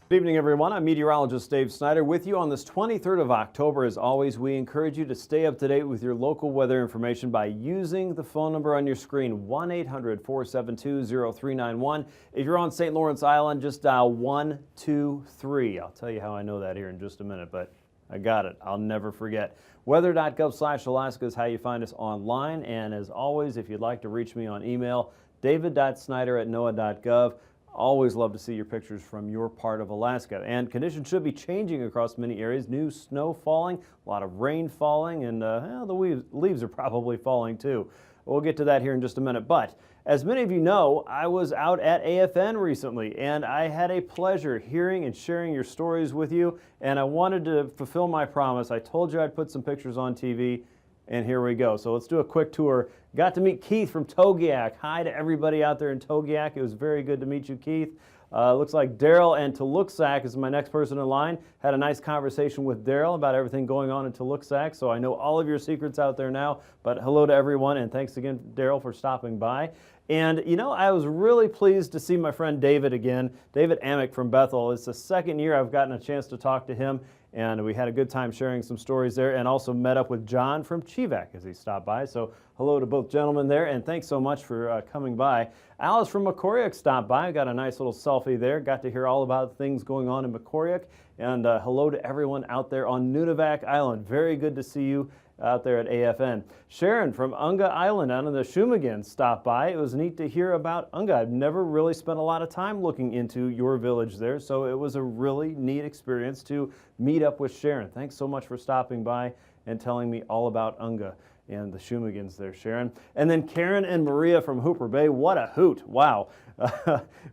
Good evening, everyone. I'm meteorologist Dave Snider with you on this 23rd of October. As always, we encourage you to stay up to date with your local weather information by using the phone number on your screen, 1-800-472-0391. If you're on St. Lawrence Island, just dial 123. I'll tell you how I know that here in just a minute, but I got it. I'll never forget. Weather.gov/Alaska is how you find us online. And as always, if you'd like to reach me on email, david.snider@noaa.gov. Always love to see your pictures from your part of Alaska. And conditions should be changing across many areas. New snow falling, a lot of rain falling, and the leaves are probably falling too. We'll get to that here in just a minute. But as many of you know, I was out at AFN recently, and I had a pleasure hearing and sharing your stories with you. And I wanted to fulfill my promise. I told you I'd put some pictures on TV. And here we go. So let's do a quick tour. Got to meet Keith from Togiak. Hi to everybody out there in Togiak. It was very good to meet you, Keith. Looks like Daryl and Toluxac is my next person in line. Had a nice conversation with Daryl about everything going on in Toluxac. So I know all of your secrets out there now. But hello to everyone, and thanks again, Daryl, for stopping by. And, you know, I was really pleased to see my friend David again, David Amick from Bethel. It's the second year I've gotten a chance to talk to him, and we had a good time sharing some stories there, and also met up with John from Chivak as he stopped by. So hello to both gentlemen there, and thanks so much for coming by. Alice from AKwx stopped by. Got a nice little selfie there. Got to hear all about things going on in AKwx. And hello to everyone out there on Nunivak Island. Very good to see you out there at AFN. Sharon from Unga Island out in the Shumagan stopped by. It was neat to hear about Unga. I've never really spent a lot of time looking into your village there, so it was a really neat experience to meet up with Sharon. Thanks so much for stopping by and telling me all about Unga and the Shumagans there, Sharon. And then Karen and Maria from Hooper Bay. What a hoot. Wow.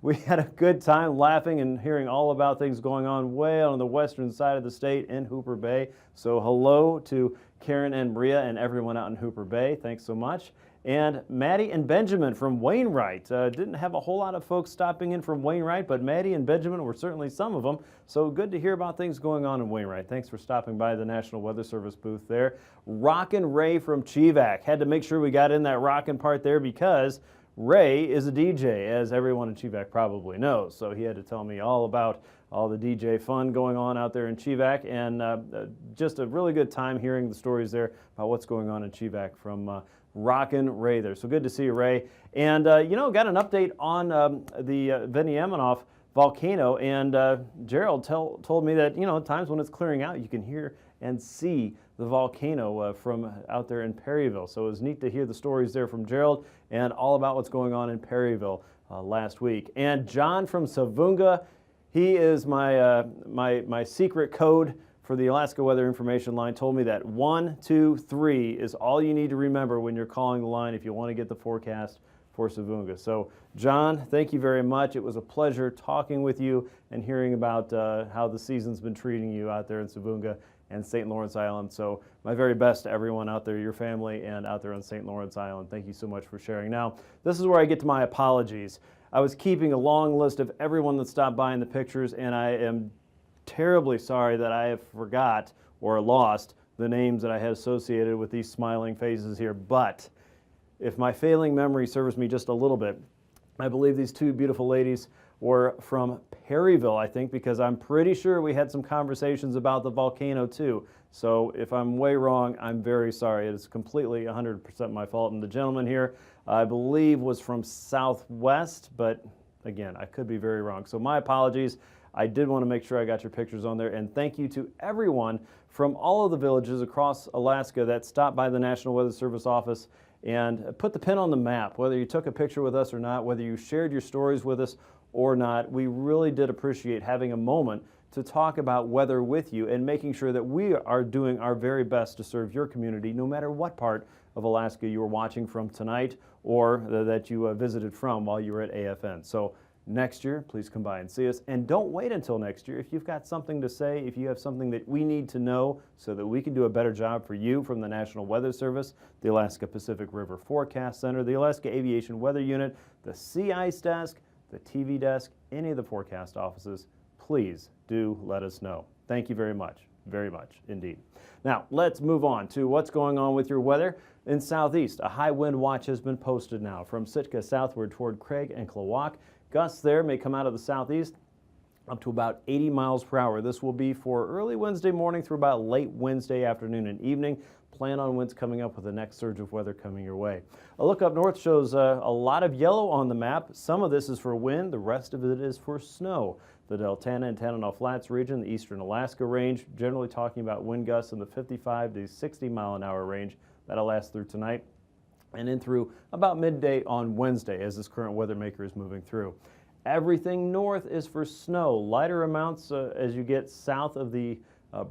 We had a good time laughing and hearing all about things going on way on the western side of the state in Hooper Bay. So hello to Karen and Maria and everyone out in Hooper Bay. Thanks so much. And Maddie and Benjamin from Wainwright. Didn't have a whole lot of folks stopping in from Wainwright, but Maddie and Benjamin were certainly some of them. So good to hear about things going on in Wainwright. Thanks for stopping by the National Weather Service booth there. Rockin' Ray from Chivak. Had to make sure we got in that rockin' part there because Ray is a DJ, as everyone in Chivak probably knows. So he had to tell me all about all the DJ fun going on out there in Chivak, and just a really good time hearing the stories there about what's going on in Chivak from Rockin' Ray there. So good to see you, Ray. And, you know, got an update on the Veniaminoff volcano, and Gerald told me that, you know, at times when it's clearing out, you can hear and see the volcano from out there in Perryville. So it was neat to hear the stories there from Gerald and all about what's going on in Perryville last week. And John from Savunga, he is my secret code for the Alaska Weather Information Line, told me that 123 is all you need to remember when you're calling the line if you want to get the forecast for Savunga. So, John, thank you very much. It was a pleasure talking with you and hearing about how the season's been treating you out there in Savunga and St. Lawrence Island. So, my very best to everyone out there, your family, and out there on St. Lawrence Island. Thank you so much for sharing. Now, this is where I get to my apologies. I was keeping a long list of everyone that stopped by in the pictures, and I am terribly sorry that I have forgot or lost the names that I had associated with these smiling faces here. But if my failing memory serves me just a little bit, I believe these two beautiful ladies were from Perryville, I think, because I'm pretty sure we had some conversations about the volcano too. So if I'm way wrong, I'm very sorry. It is completely 100% my fault. And the gentleman here, I believe, was from Southwest, but again, I could be very wrong. So my apologies. I did want to make sure I got your pictures on there, and thank you to everyone from all of the villages across Alaska that stopped by the National Weather Service office and put the pin on the map. Whether you took a picture with us or not, whether you shared your stories with us or not, we really did appreciate having a moment to talk about weather with you and making sure that we are doing our very best to serve your community, no matter what part of Alaska you were watching from tonight or that you visited from while you were at AFN. So next year, please come by and see us. And don't wait until next year. If you've got something to say, if you have something that we need to know so that we can do a better job for you from the National Weather Service, the Alaska Pacific River Forecast Center, the Alaska Aviation Weather Unit, the Sea Ice Desk, the TV desk, any of the forecast offices, please do let us know. Thank you very much indeed. Now, let's move on to what's going on with your weather. In Southeast, a high wind watch has been posted now from Sitka southward toward Craig and Klawock. Gusts there may come out of the southeast up to about 80 miles per hour. This will be for early Wednesday morning through about late Wednesday afternoon and evening. Plan on winds coming up with the next surge of weather coming your way. A look up north shows a lot of yellow on the map. Some of this is for wind, the rest of it is for snow. The Deltana and Tanana Flats region, the eastern Alaska range, generally talking about wind gusts in the 55 to 60 mile an hour range. That'll last through tonight and in through about midday on Wednesday as this current weather maker is moving through. Everything north is for snow, lighter amounts as you get south of the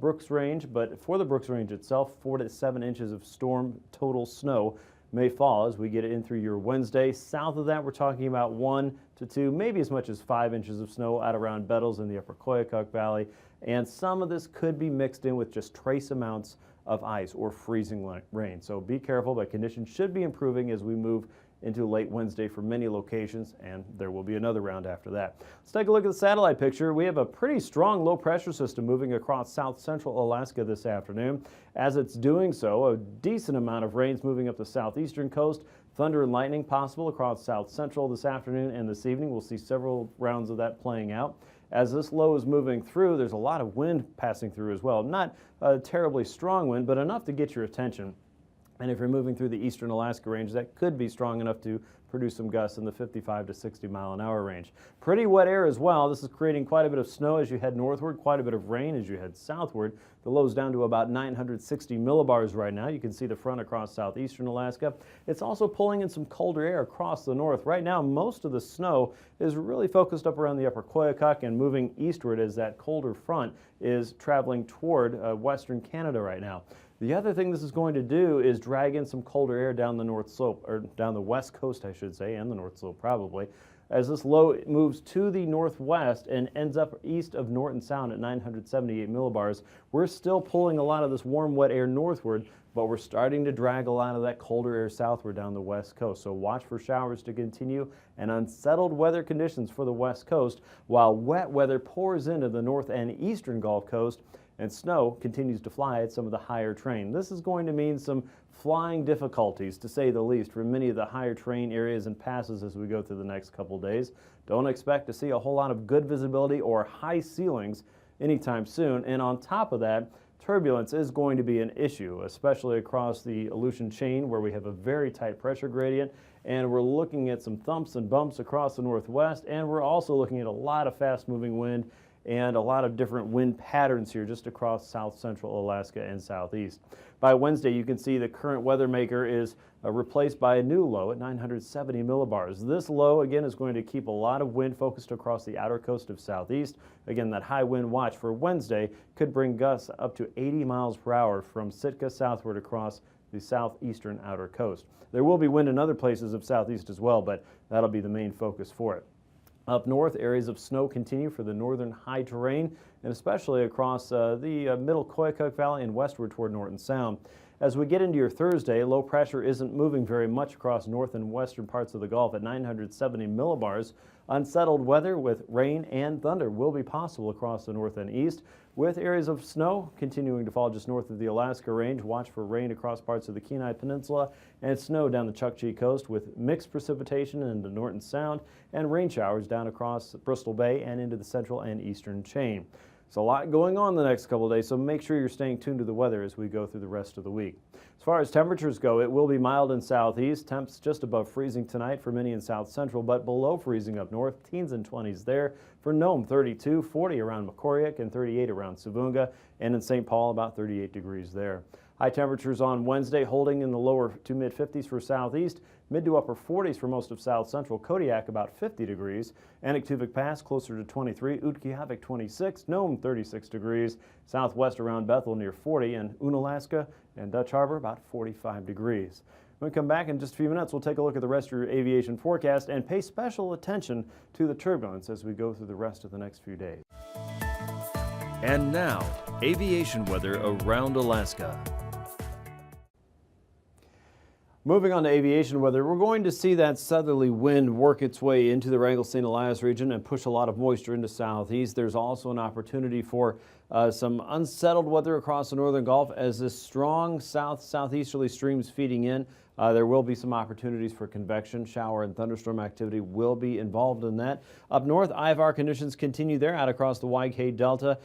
Brooks Range, but for the Brooks Range itself, 4 to 7 inches of storm total snow may fall as we get in through your Wednesday. South of that, we're talking about 1 to 2, maybe as much as 5 inches of snow out around Bettles in the upper Koyukuk Valley, and some of this could be mixed in with just trace amounts of ice or freezing rain. So be careful, but conditions should be improving as we move into late Wednesday for many locations, and there will be another round after that. Let's take a look at the satellite picture. We have a pretty strong low pressure system moving across south central Alaska this afternoon. As it's doing so, a decent amount of rain's moving up the southeastern coast. Thunder and lightning possible across south central this afternoon and this evening. We'll see several rounds of that playing out. As this low is moving through, there's a lot of wind passing through as well. Not a terribly strong wind, but enough to get your attention. And if you're moving through the eastern Alaska range, that could be strong enough to produce some gusts in the 55 to 60 mile an hour range. Pretty wet air as well. This is creating quite a bit of snow as you head northward, quite a bit of rain as you head southward. The low's down to about 960 millibars right now. You can see the front across southeastern Alaska. It's also pulling in some colder air across the north. Right now, most of the snow is really focused up around the upper Koyukuk and moving eastward as that colder front is traveling toward western Canada right now. The other thing this is going to do is drag in some colder air down the north slope, or down the west coast, I should say, and the north slope probably. As this low moves to the northwest and ends up east of Norton Sound at 978 millibars, we're still pulling a lot of this warm, wet air northward, but we're starting to drag a lot of that colder air southward down the west coast. So watch for showers to continue and unsettled weather conditions for the west coast, while wet weather pours into the north and eastern Gulf Coast, and snow continues to fly at some of the higher terrain. This is going to mean some flying difficulties, to say the least, for many of the higher terrain areas and passes as we go through the next couple days. Don't expect to see a whole lot of good visibility or high ceilings anytime soon. And on top of that, turbulence is going to be an issue, especially across the Aleutian chain where we have a very tight pressure gradient, and we're looking at some thumps and bumps across the northwest, and we're also looking at a lot of fast-moving wind and a lot of different wind patterns here just across south central Alaska and southeast. By Wednesday, you can see the current weather maker is replaced by a new low at 970 millibars. This low, again, is going to keep a lot of wind focused across the outer coast of southeast. Again, that high wind watch for Wednesday could bring gusts up to 80 miles per hour from Sitka southward across the southeastern outer coast. There will be wind in other places of southeast as well, but that'll be the main focus for it. Up north, areas of snow continue for the northern high terrain, and especially across the middle Koyukuk Valley and westward toward Norton Sound. As we get into your Thursday, low pressure isn't moving very much across north and western parts of the Gulf at 970 millibars. Unsettled weather with rain and thunder will be possible across the north and east, with areas of snow continuing to fall just north of the Alaska Range. Watch for rain across parts of the Kenai Peninsula and snow down the Chukchi Coast, with mixed precipitation into Norton Sound and rain showers down across Bristol Bay and into the central and eastern chain. There's a lot going on the next couple of days, so make sure you're staying tuned to the weather as we go through the rest of the week. As far as temperatures go, it will be mild in southeast. Temps just above freezing tonight for many in south central, but below freezing up north. Teens and 20s there. For Nome, 32, 40 around Makoriak, and 38 around Savunga, and in St. Paul, about 38 degrees there. High temperatures on Wednesday holding in the lower to mid-50s for southeast, mid to upper 40s for most of south central. Kodiak about 50 degrees, Anaktuvuk Pass closer to 23, Utqiagvik 26, Nome 36 degrees, southwest around Bethel near 40, and Unalaska and Dutch Harbor about 45 degrees. When we come back in just a few minutes, we'll take a look at the rest of your aviation forecast and pay special attention to the turbulence as we go through the rest of the next few days. And now, aviation weather around Alaska. Moving on to aviation weather, we're going to see that southerly wind work its way into the Wrangell-St. Elias region and push a lot of moisture into southeast. There's also an opportunity for some unsettled weather across the northern Gulf as this strong southeasterly streams feeding in. There will be some opportunities for convection. Shower and thunderstorm activity will be involved in that. Up north, IFR conditions continue there out across the YK Delta,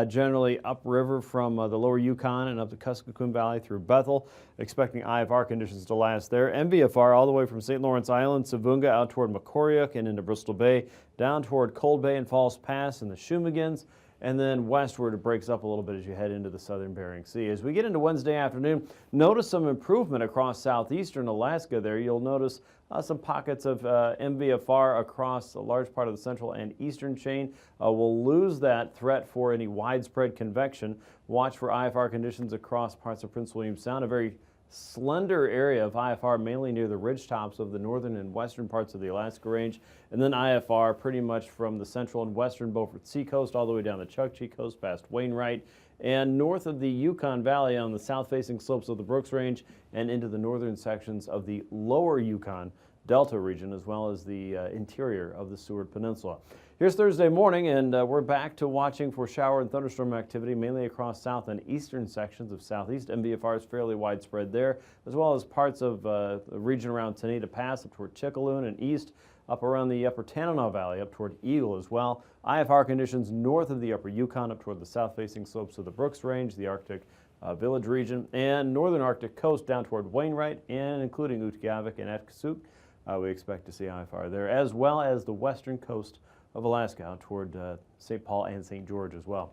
generally upriver from the lower Yukon and up the Kuskokwim Valley through Bethel. Expecting IFR conditions to last there. MVFR all the way from St. Lawrence Island, Savunga out toward Macoriuk and into Bristol Bay, down toward Cold Bay and Falls Pass and the Shumagins. And then westward it breaks up a little bit as you head into the southern Bering Sea. As we get into Wednesday afternoon, notice some improvement across southeastern Alaska there. You'll notice some pockets of MVFR across a large part of the central and eastern chain. We'll lose that threat for any widespread convection. Watch for IFR conditions across parts of Prince William Sound, a very slender area of IFR, mainly near the ridge tops of the northern and western parts of the Alaska Range, and then IFR pretty much from the central and western Beaufort Seacoast all the way down the Chukchi Coast past Wainwright, and north of the Yukon Valley on the south-facing slopes of the Brooks Range and into the northern sections of the lower Yukon Delta region, as well as the interior of the Seward Peninsula. Here's Thursday morning, and we're back to watching for shower and thunderstorm activity, mainly across south and eastern sections of southeast. MVFR is fairly widespread there, as well as parts of the region around Tenita Pass up toward Chickaloon and east, up around the upper Tanana Valley, up toward Eagle as well. IFR conditions north of the upper Yukon, up toward the south-facing slopes of the Brooks Range, the Arctic Village region, and northern Arctic coast down toward Wainwright, and including Utqiagvik and Atkasuk. We expect to see IFR there, as well as the western coast of Alaska out toward St. Paul and St. George as well.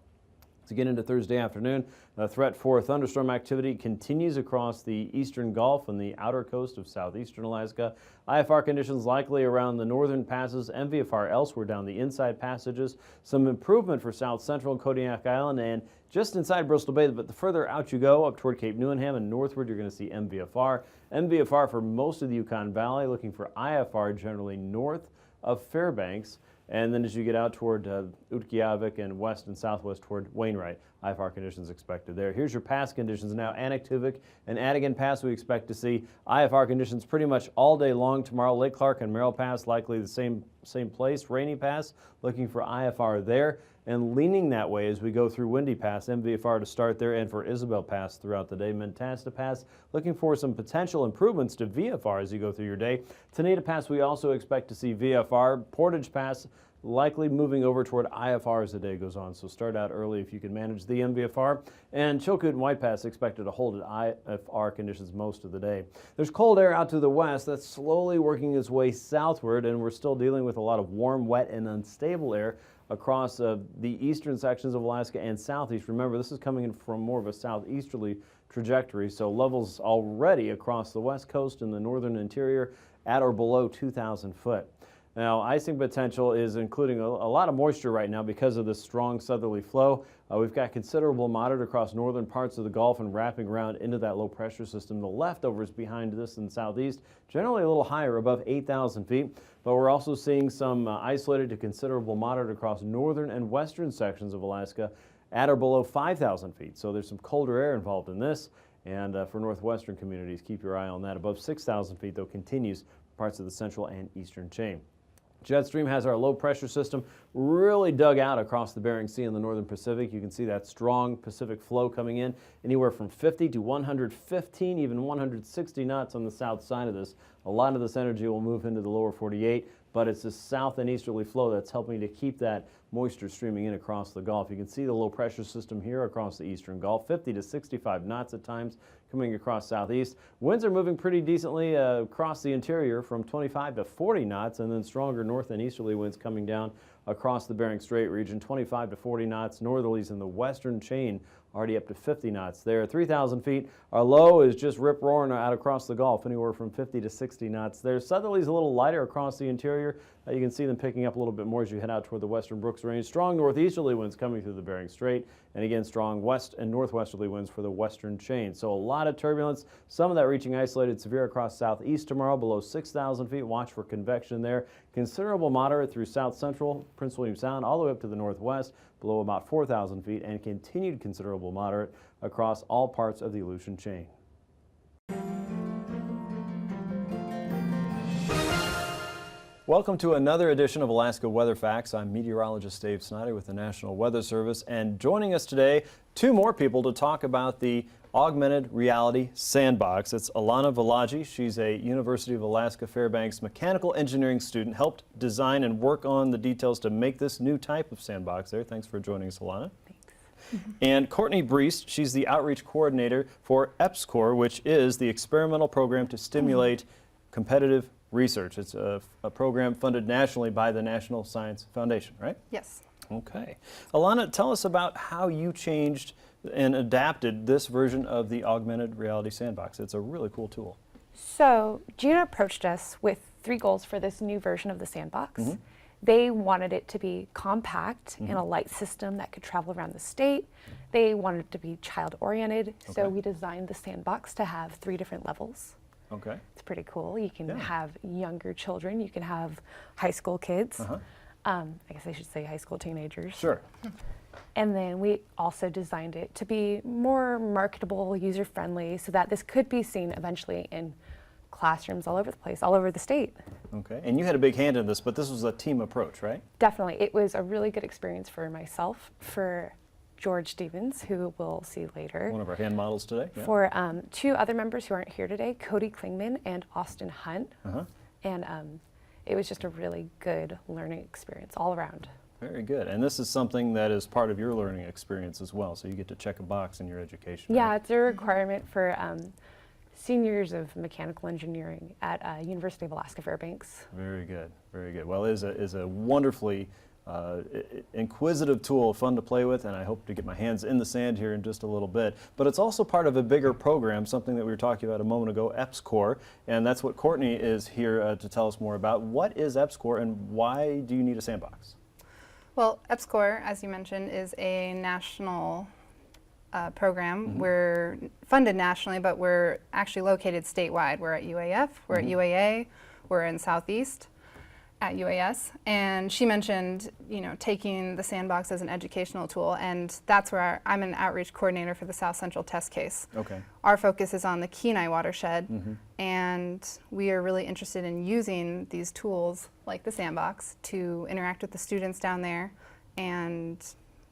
To get into Thursday afternoon, the threat for thunderstorm activity continues across the eastern Gulf and the outer coast of southeastern Alaska. IFR conditions likely around the northern passes, MVFR elsewhere down the inside passages. Some improvement for south central and Kodiak Island and just inside Bristol Bay, but the further out you go, up toward Cape Newenham and northward, you're going to see MVFR. MVFR for most of the Yukon Valley, looking for IFR generally north of Fairbanks. And then as you get out toward Utqiagvik and west and southwest toward Wainwright, IFR conditions expected there. Here's your pass conditions now. Anaktuvik and Adigan Pass, we expect to see IFR conditions pretty much all day long tomorrow. Lake Clark and Merrill Pass, likely the same place. Rainy Pass, looking for IFR there. And leaning that way as we go through Windy Pass, MVFR to start there, and for Isabel Pass throughout the day. Mentasta Pass, looking for some potential improvements to VFR as you go through your day. Tenita Pass, we also expect to see VFR. Portage Pass, likely moving over toward IFR as the day goes on, so start out early if you can manage the MVFR. And Chilkoot and White Pass expected to hold at IFR conditions most of the day. There's cold air out to the west that's slowly working its way southward, and we're still dealing with a lot of warm, wet, and unstable air across the eastern sections of Alaska and southeast. Remember, this is coming in from more of a southeasterly trajectory, so levels already across the west coast and the northern interior at or below 2,000 foot. Now, icing potential is including a lot of moisture right now because of this strong southerly flow. We've got considerable moderate across northern parts of the Gulf and wrapping around into that low pressure system. The leftovers behind this in the southeast, generally a little higher, above 8,000 feet. But we're also seeing some isolated to considerable moderate across northern and western sections of Alaska at or below 5,000 feet. So there's some colder air involved in this. And for northwestern communities, keep your eye on that. Above 6,000 feet, though, continues parts of the central and eastern chain. Jet stream has our low pressure system really dug out across the Bering Sea in the northern Pacific. You can see that strong Pacific flow coming in anywhere from 50 to 115, even 160 knots on the south side of this. A lot of this energy will move into the lower 48, but it's the south and easterly flow that's helping to keep that moisture streaming in across the Gulf. You can see the low pressure system here across the eastern Gulf, 50 to 65 knots at times coming across southeast. Winds are moving pretty decently across the interior from 25 to 40 knots, and then stronger north and easterly winds coming down across the Bering Strait region, 25 to 40 knots, northerlies in the western chain already up to 50 knots there. 3,000 feet, our low is just rip-roaring out across the Gulf, anywhere from 50 to 60 knots there. Southerlies a little lighter across the interior. You can see them picking up a little bit more as you head out toward the western Brooks Range. Strong northeasterly winds coming through the Bering Strait, and again, strong west and northwesterly winds for the western chain. So a lot of turbulence, some of that reaching isolated severe across southeast tomorrow, below 6,000 feet. Watch for convection there. Considerable moderate through south central, Prince William Sound, all the way up to the northwest, below about 4,000 feet, and continued considerable moderate across all parts of the Aleutian chain. Welcome to another edition of Alaska Weather Facts. I'm meteorologist Dave Snider with the National Weather Service, and joining us today, two more people to talk about the augmented reality sandbox. It's Alana Valaji. She's a University of Alaska Fairbanks mechanical engineering student, helped design and work on the details to make this new type of sandbox there. Thanks for joining us, Alana. Thanks. And Courtney Breest, she's the outreach coordinator for AKwx, which is the experimental program to stimulate competitive research. It's a program funded nationally by the National Science Foundation, right? Yes. Okay. Alana, tell us about how you changed and adapted this version of the augmented reality sandbox. It's a really cool tool. So Gina approached us with 3 goals for this new version of the sandbox. They wanted it to be compact in a light system that could travel around the state. They wanted it to be child-oriented, so we designed the sandbox to have 3 different levels. Okay. It's pretty cool. You can have younger children, you can have high school kids. I guess I should say high school teenagers. Sure. And then we also designed it to be more marketable, user-friendly, so that this could be seen eventually in classrooms all over the place, all over the state. Okay. And you had a big hand in this, but this was a team approach, right? Definitely. It was a really good experience for myself, for George Stevens, who we'll see later. One of our hand models today. Yeah. For 2 other members who aren't here today, Cody Klingman and Austin Hunt. And it was just a really good learning experience all around. Very good. And this is something that is part of your learning experience as well, so you get to check a box in your education. Yeah, right? it's a requirement for seniors of mechanical engineering at University of Alaska Fairbanks. Very good. Very good. Well, it is a wonderfully inquisitive tool, fun to play with, and I hope to get my hands in the sand here in just a little bit. But it's also part of a bigger program, something that we were talking about a moment ago, AKwx, and that's what Courtney is here to tell us more about. What is AKwx and why do you need a sandbox? Well, AKwx, as you mentioned, is a national program. We're funded nationally, but we're actually located statewide. We're at UAF, we're at UAA, we're in Southeast at UAS. And she mentioned, you know, taking the sandbox as an educational tool, and that's where I'm an outreach coordinator for the South Central test case. Okay. Our focus is on the Kenai watershed, and we are really interested in using these tools like the sandbox to interact with the students down there and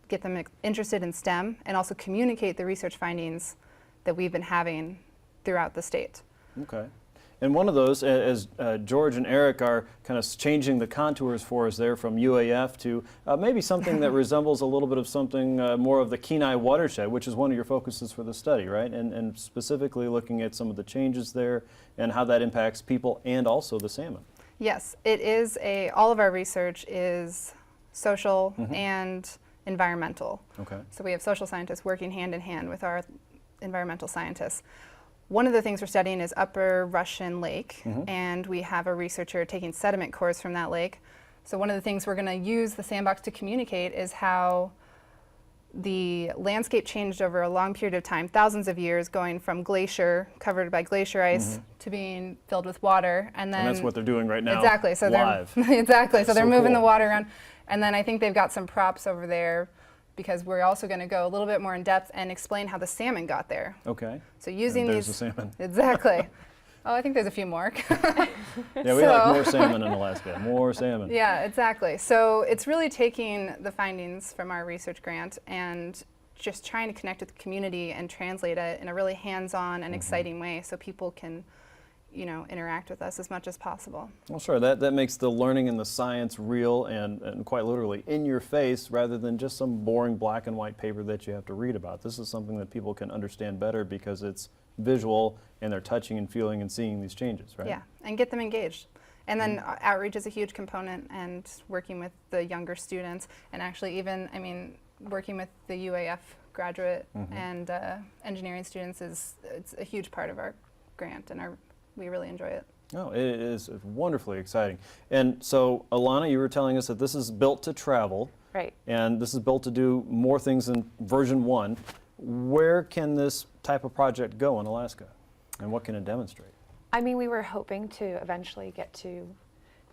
get them interested in STEM and also communicate the research findings that we've been having throughout the state. Okay. And one of those, as George and Eric are kind of changing the contours for us there from UAF to maybe something that resembles a little bit of something more of the Kenai watershed, which is one of your focuses for the study, right? And specifically looking at some of the changes there and how that impacts people and also the salmon. Yes, it is all of our research is social and environmental. Okay. So we have social scientists working hand in hand with our environmental scientists. One of the things we're studying is Upper Russian Lake, and we have a researcher taking sediment cores from that lake. So one of the things we're going to use the sandbox to communicate is how the landscape changed over a long period of time, thousands of years, going from glacier, covered by glacier ice, to being filled with water. And then that's what they're doing right now. Exactly. So live. So they're So moving cool. the water around. And then I think they've got some props over there, because we're also going to go a little bit more in depth and explain how the salmon got there. Okay. So using There's these, the salmon. Exactly. Oh, I think there's a few more. Yeah, we like more salmon in Alaska. More salmon. Yeah, exactly. So it's really taking the findings from our research grant and just trying to connect with the community and translate it in a really hands-on and exciting way, so people can, you know, interact with us as much as possible. Well, sure. That makes the learning and the science real and quite literally in your face, rather than just some boring black and white paper that you have to read about. This is something that people can understand better because it's visual and they're touching and feeling and seeing these changes, right? Yeah, and get them engaged. And then outreach is a huge component, and working with the younger students, and actually even, I mean, working with the UAF graduate and engineering students it's a huge part of our grant, and we really enjoy it. No, it is wonderfully exciting. And so, Alana, you were telling us that this is built to travel. Right. And this is built to do more things than version 1. Where can this type of project go in Alaska? And what can it demonstrate? I mean, we were hoping to eventually get to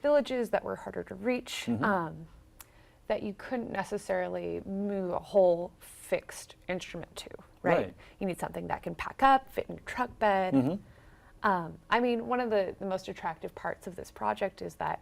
villages that were harder to reach, that you couldn't necessarily move a whole fixed instrument to, right? You need something that can pack up, fit in your truck bed. I mean, one of the most attractive parts of this project is that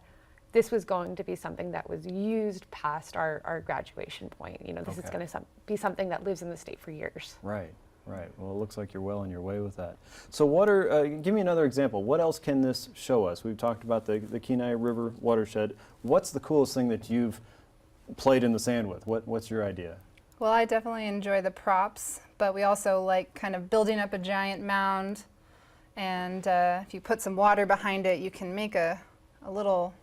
this was going to be something that was used past our graduation point. You know, this is going to be something that lives in the state for years. Right, right. Well, it looks like you're well on your way with that. So what are, give me another example. What else can this show us? We've talked about the Kenai River watershed. What's the coolest thing that you've played in the sand with? What's your idea? Well, I definitely enjoy the props, but we also like kind of building up a giant mound, and if you put some water behind it, you can make a little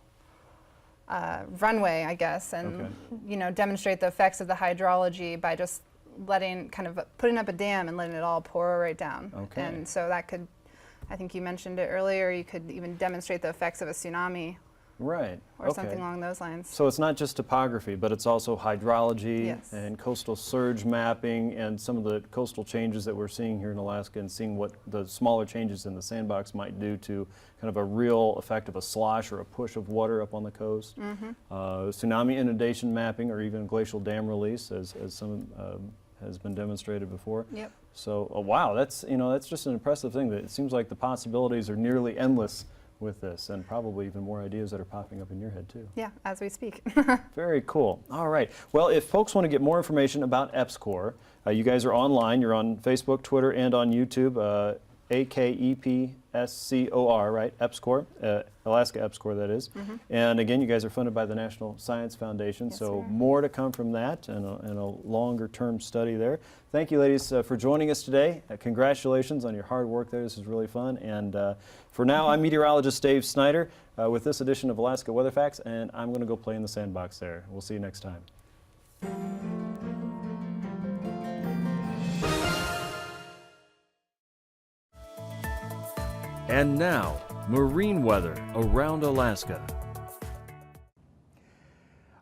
runway, I guess, and you know, demonstrate the effects of the hydrology by just putting up a dam and letting it all pour right down. And so that could, I think you mentioned it earlier, you could even demonstrate the effects of a tsunami. Right. Or something along those lines. So it's not just topography, but it's also hydrology and coastal surge mapping and some of the coastal changes that we're seeing here in Alaska, and seeing what the smaller changes in the sandbox might do to kind of a real effect of a slosh or a push of water up on the coast. Tsunami inundation mapping, or even glacial dam release, as some has been demonstrated before. So wow, that's just an impressive thing. That it seems like the possibilities are nearly endless with this, and probably even more ideas that are popping up in your head too. Yeah, as we speak. Very cool. All right. Well, if folks want to get more information about AKwx, you guys are online. You're on Facebook, Twitter, and on YouTube. AKwx, right? AKwx, Alaska AKwx, that is. And again, you guys are funded by the National Science Foundation, so more to come from that, and a longer-term study there. Thank you, ladies, for joining us today. Congratulations on your hard work there. This is really fun. And for now, I'm meteorologist Dave Snider with this edition of Alaska Weather Facts, and I'm going to go play in the sandbox there. We'll see you next time. And now, marine weather around Alaska.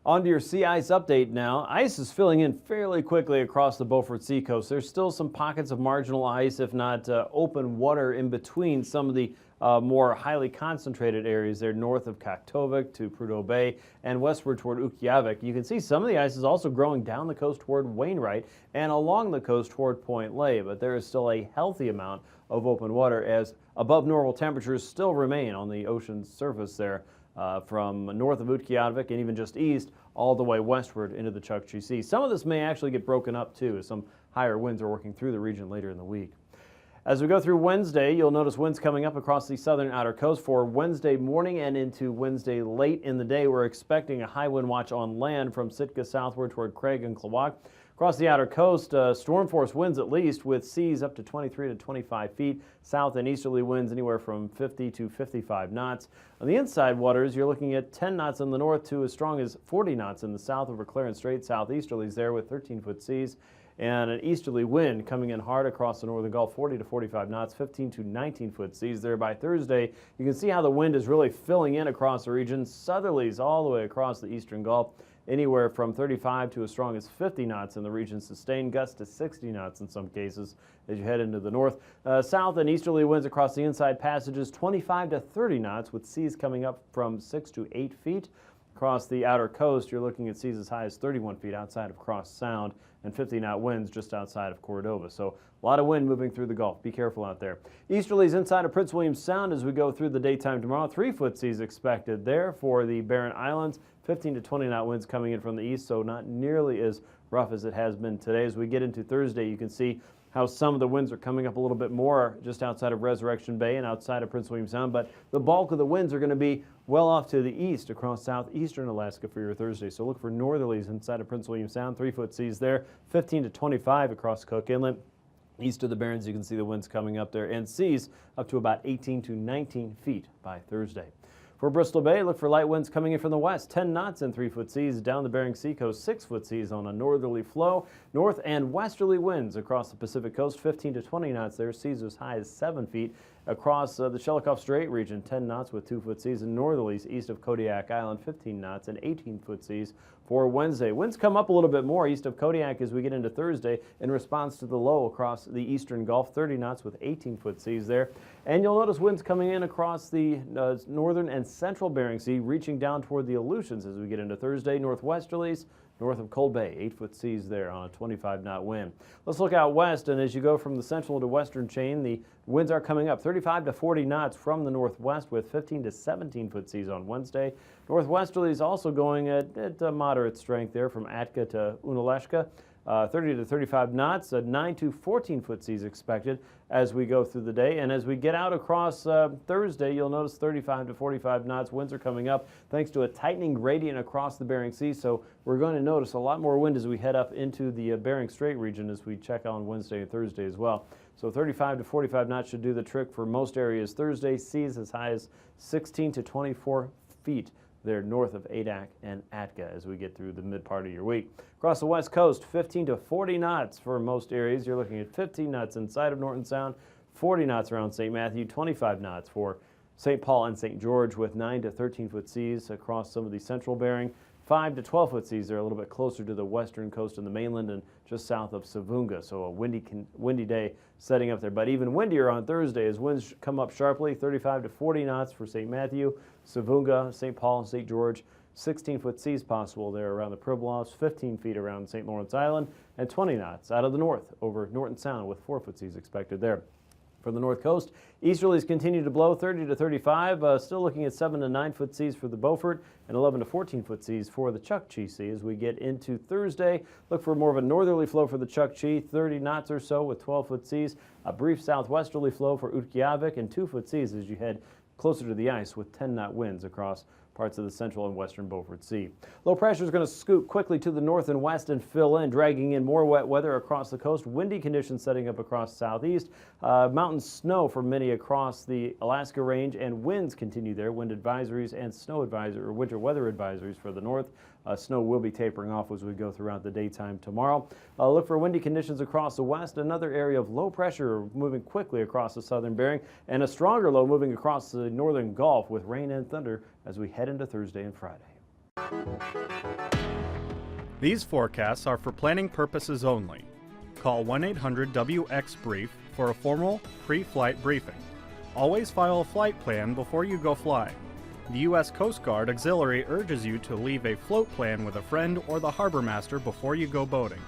On to your sea ice update now. Ice is filling in fairly quickly across the Beaufort Seacoast. There's still some pockets of marginal ice, if not open water, in between some of the more highly concentrated areas there north of Kaktovik to Prudhoe Bay and westward toward Utqiagvik. You can see some of the ice is also growing down the coast toward Wainwright and along the coast toward Point Lay, but there is still a healthy amount of open water as above normal temperatures still remain on the ocean's surface there from north of Utqiagvik and even just east all the way westward into the Chukchi Sea. Some of this may actually get broken up too, as some higher winds are working through the region later in the week. As we go through Wednesday, you'll notice winds coming up across the southern outer coast for Wednesday morning and into Wednesday late in the day. We're expecting a high wind watch on land from Sitka southward toward Craig and Klawock. Across the outer coast, storm force winds at least, with seas up to 23 to 25 feet, south and easterly winds anywhere from 50 to 55 knots. On the inside waters, you're looking at 10 knots in the north to as strong as 40 knots in the south over Clarence Strait. Southeasterlies there with 13-foot seas, and an easterly wind coming in hard across the northern Gulf, 40 to 45 knots, 15 to 19-foot seas there. By Thursday, you can see how the wind is really filling in across the region. Southerlies all the way across the eastern Gulf, anywhere from 35 to as strong as 50 knots in the region, sustained gusts to 60 knots in some cases as you head into the north. South and easterly winds across the inside passages, 25 to 30 knots, with seas coming up from 6 to 8 feet. Across the outer coast, you're looking at seas as high as 31 feet outside of Cross Sound and 50-knot winds just outside of Cordova. So a lot of wind moving through the Gulf. Be careful out there. Easterlies inside of Prince William Sound as we go through the daytime tomorrow. 3-foot seas expected there for the Barren Islands. 15 to 20-knot winds coming in from the east, so not nearly as rough as it has been today. As we get into Thursday, you can see how some of the winds are coming up a little bit more just outside of Resurrection Bay and outside of Prince William Sound, but the bulk of the winds are going to be well off to the east across southeastern Alaska for your Thursday. So look for northerlies inside of Prince William Sound, 3-foot seas there, 15 to 25 across Cook Inlet. East of the Barrens, you can see the winds coming up there, and seas up to about 18 to 19 feet by Thursday. For Bristol Bay, look for light winds coming in from the west, 10 knots and 3-foot seas. Down the Bering Sea coast, 6-foot seas on a northerly flow. North and westerly winds across the Pacific coast, 15 to 20 knots there. Seas as high as 7 feet. Across the Shelikof Strait region, 10 knots with 2-foot seas, and northerlies east of Kodiak Island, 15 knots and 18-foot seas for Wednesday. Winds come up a little bit more east of Kodiak as we get into Thursday in response to the low across the eastern Gulf, 30 knots with 18-foot seas there. And you'll notice winds coming in across the northern and central Bering Sea, reaching down toward the Aleutians as we get into Thursday. Northwesterlies north of Cold Bay, 8-foot seas there on a 25-knot wind. Let's look out west, and as you go from the central to western chain, the winds are coming up 35 to 40 knots from the northwest with 15 to 17-foot seas on Wednesday. Northwesterlies also going at moderate strength there from Atka to Unalashka. 30 to 35 knots, 9 to 14-foot seas expected as we go through the day. And as we get out across Thursday, you'll notice 35 to 45 knots. Winds are coming up thanks to a tightening gradient across the Bering Sea. So we're going to notice a lot more wind as we head up into the Bering Strait region as we check on Wednesday and Thursday as well. So 35 to 45 knots should do the trick for most areas. Thursday, seas as high as 16 to 24 feet. They're north of Adak and Atka as we get through the mid part of your week. Across the west coast, 15 to 40 knots for most areas. You're looking at 15 knots inside of Norton Sound, 40 knots around St. Matthew, 25 knots for St. Paul and St. George with 9 to 13-foot seas across some of the central Bering. 5 to 12-foot seas. They're a little bit closer to the western coast and the mainland and just south of Savunga. So a windy day setting up there. But even windier on Thursday as winds come up sharply. 35 to 40 knots for St. Matthew, Savunga, St. Paul, and St. George. 16-foot seas possible there around the Pribilofs, 15 feet around St. Lawrence Island, and 20 knots out of the north over Norton Sound with 4-foot seas expected there. For the north coast, easterlies continue to blow 30 to 35, still looking at 7 to 9-foot seas for the Beaufort and 11 to 14-foot seas for the Chukchi Sea. As we get into Thursday, look for more of a northerly flow for the Chukchi, 30 knots or so with 12-foot seas, a brief southwesterly flow for Utqiagvik, and 2-foot seas as you head closer to the ice with 10-knot winds across parts of the central and western Beaufort Sea. Low pressure is going to scoot quickly to the north and west and fill in, dragging in more wet weather across the coast. Windy conditions setting up across southeast. Mountain snow for many across the Alaska Range, and winds continue there. Wind advisories and snow advisory or winter weather advisories for the north. Snow will be tapering off as we go throughout the daytime tomorrow. Look for windy conditions across the west. Another area of low pressure moving quickly across the southern Bering, and a stronger low moving across the northern Gulf with rain and thunder as we head into Thursday and Friday. These forecasts are for planning purposes only. Call 1-800-WX-BRIEF for a formal pre-flight briefing. Always file a flight plan before you go flying. The U.S. Coast Guard Auxiliary urges you to leave a float plan with a friend or the harbor master before you go boating.